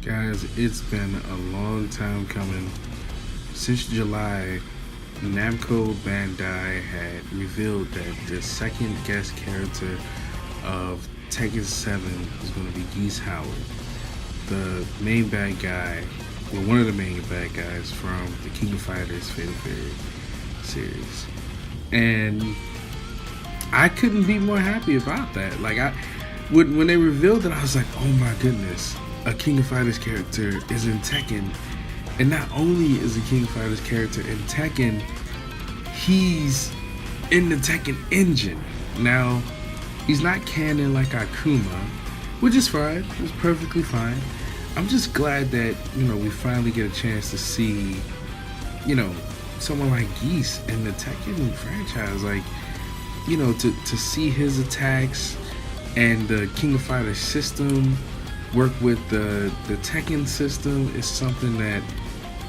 Guys, it's been a long time coming. Since July, Namco Bandai had revealed that the second guest character of Tekken7 is going to be Geese Howard, the main bad guy, well, one of the main bad guys from the King of Fighters Fatal Fury series. And I couldn't be more happy about that. When they revealed it, I was like, oh my goodness, a King of Fighters character is in Tekken. And not only is a King of Fighters character in Tekken, he's in the Tekken engine. Now, he's not canon like Akuma, which is fine. It's perfectly fine. I'm just glad that, we finally get a chance to see, someone like Geese in the Tekken franchise. To see his attacks and the King of Fighters system work with the Tekken system is something that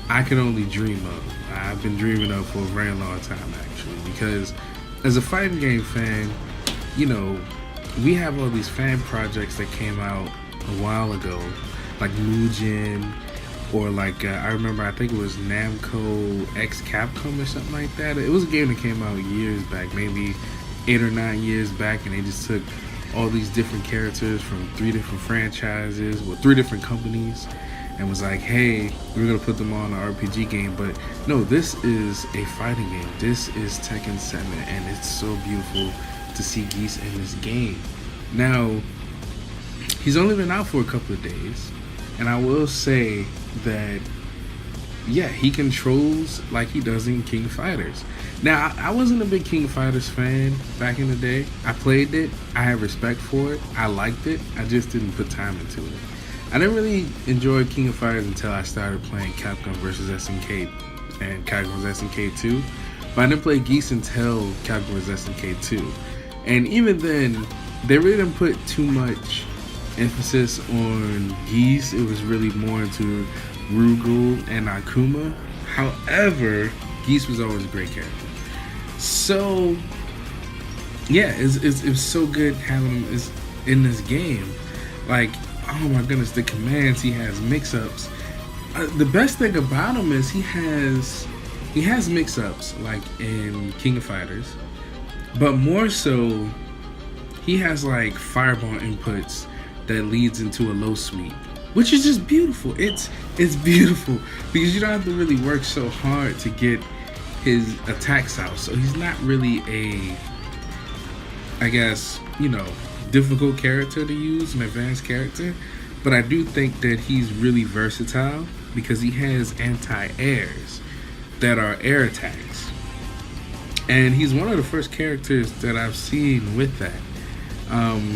I can only dream of. I've been dreaming of for a very long time, actually, because as a fighting game fan, we have all these fan projects that came out a while ago, like Mugen, or I think it was Namco X Capcom or something like that. It was a game that came out years back, maybe 8 or 9 years back, and they just took all these different characters from 3 different franchises, 3 different companies, and was like, hey, we're gonna put them on an RPG game. But no, this is a fighting game. This is Tekken7, and it's so beautiful to see Geese in this game. Now, he's only been out for a couple of days, and I will say that, yeah, he controls like he does in King of Fighters. Now, I wasn't a big King of Fighters fan back in the day. I played it. I had respect for it. I liked it. I just didn't put time into it. I didn't really enjoy King of Fighters until I started playing Capcom vs. SNK and Capcom vs. SNK 2. But I didn't play Geese until Capcom vs. SNK 2. And even then, they really didn't put too much emphasis on Geese. It was really more into Rugal and Akuma. However, Geese was always a great character. So, yeah, it's so good having him in this game. Oh my goodness, the commands he has, mix-ups. The best thing about him is he has mix-ups like in King of Fighters, but more so, he has fireball inputs that leads into a low sweep, which is just beautiful. It's beautiful because you don't have to really work so hard to get his attacks out. So he's not really a, difficult character to use, an advanced character. But I do think that he's really versatile because he has anti-airs that are air attacks. And he's one of the first characters that I've seen with that.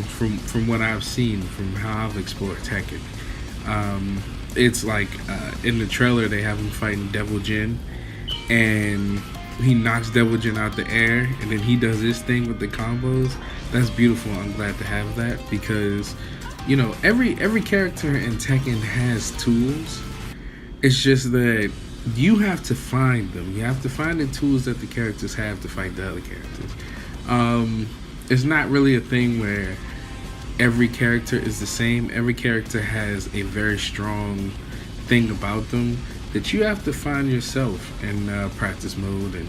From what I've seen, from how I've explored Tekken. It's in the trailer they have him fighting Devil Jin, and he knocks Devil Jin out the air, and then he does his thing with the combos. That's beautiful. I'm glad to have that because, every character in Tekken has tools. It's just that you have to find them. You have to find the tools that the characters have to fight the other characters. It's not really a thing where every character is the same. Every character has a very strong thing about them that you have to find yourself in practice mode,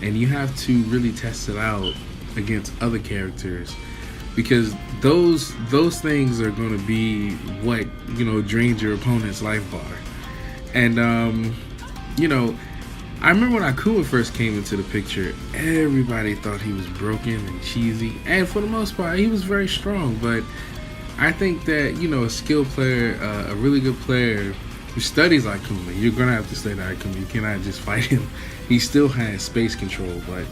and you have to really test it out against other characters, because those things are going to be what drains your opponent's life bar. And I remember when Akuma first came into the picture, everybody thought he was broken and cheesy, and for the most part he was very strong. But I think that a skilled player, a really good player who studies Akuma, you're gonna have to study Akuma. You cannot just fight him. He still has space control, but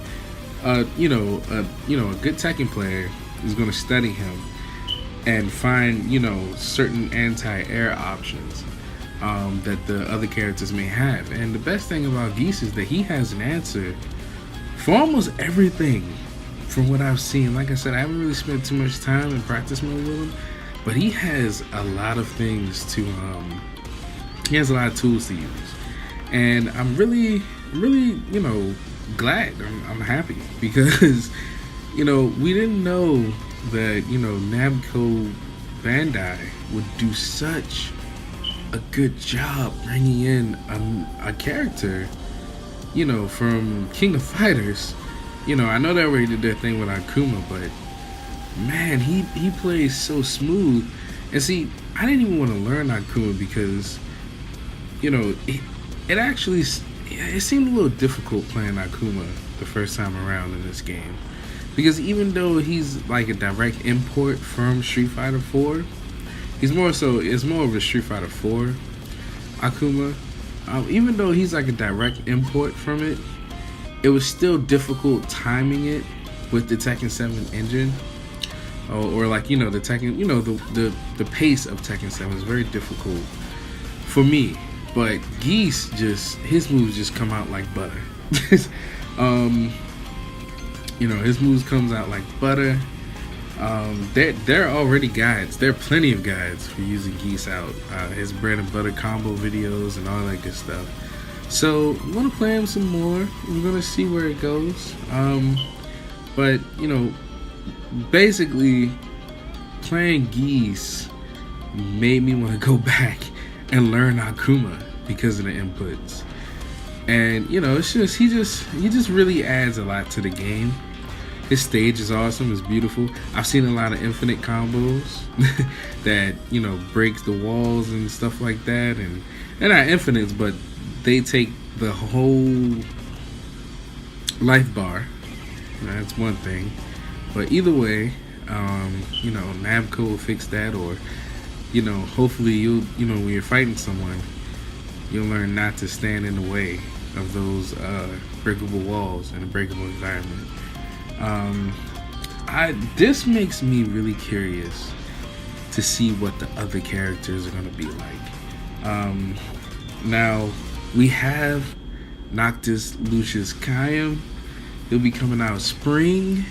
a good Tekken player is gonna study him and find certain anti-air options that the other characters may have. And the best thing about Geese is that he has an answer for almost everything from what I've seen. Like I said, I haven't really spent too much time in practice mode with him, but he has a lot of things to he has a lot of tools to use. And I'm really glad. I'm happy because we didn't know that Namco Bandai would do such a good job bringing in a character, you know, from King of Fighters. You know, I know they already did their thing with Akuma, but man, he plays so smooth. And see, I didn't even want to learn Akuma because, you know, it actually it seemed a little difficult playing Akuma the first time around in this game, because even though he's like a direct import from Street Fighter 4, it's more of a Street Fighter 4 Akuma. Even though he's like a direct import from it, it was still difficult timing it with the Tekken7 engine, or like, you know, the Tekken, you know, the pace of Tekken7 is very difficult for me. But Geese, his moves just come out like butter. You know, his moves comes out like butter. There are already guides. There are plenty of guides for using Geese out. His bread and butter combo videos and all that good stuff. So I'm gonna play him some more. We're gonna see where it goes. But you know, basically playing Geese made me want to go back and learn Akuma because of the inputs. And you know, it's just he just really adds a lot to the game. His stage is awesome, it's beautiful. I've seen a lot of infinite combos that, you know, breaks the walls and stuff like that, and they're not infinites, but they take the whole life bar. That's one thing. But either way, you know, Namco will fix that, or you know, hopefully you know, when you're fighting someone, you'll learn not to stand in the way of those breakable walls in a breakable environment. This makes me really curious to see what the other characters are going to be like. Now we have Noctis Lucius Kaim. He'll be coming out spring.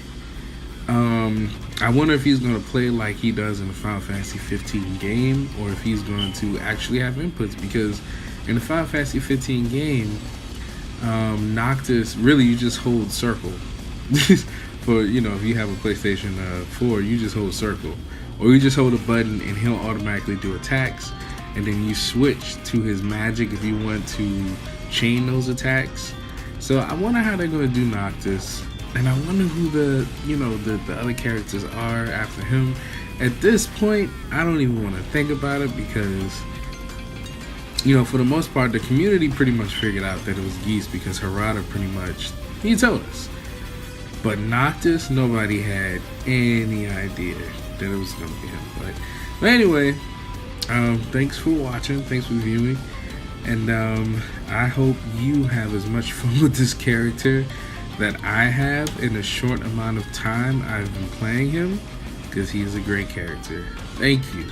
I wonder if he's going to play like he does in the Final Fantasy 15 game, or if he's going to actually have inputs, because in the Final Fantasy 15 game, Noctis, really, you just hold circle. For, you know, if you have a PlayStation 4, you just hold circle, or you just hold a button and he'll automatically do attacks, and then you switch to his magic if you want to chain those attacks. So I wonder how they're going to do Noctis, and I wonder who the other characters are after him. At this point, I don't even want to think about it, because, you know, for the most part, the community pretty much figured out that it was Geese, because Harada pretty much, he told us. But Noctis, nobody had any idea that it was going to be him. But anyway, thanks for watching, thanks for viewing, and I hope you have as much fun with this character that I have in a short amount of time I've been playing him, because he's a great character. Thank you.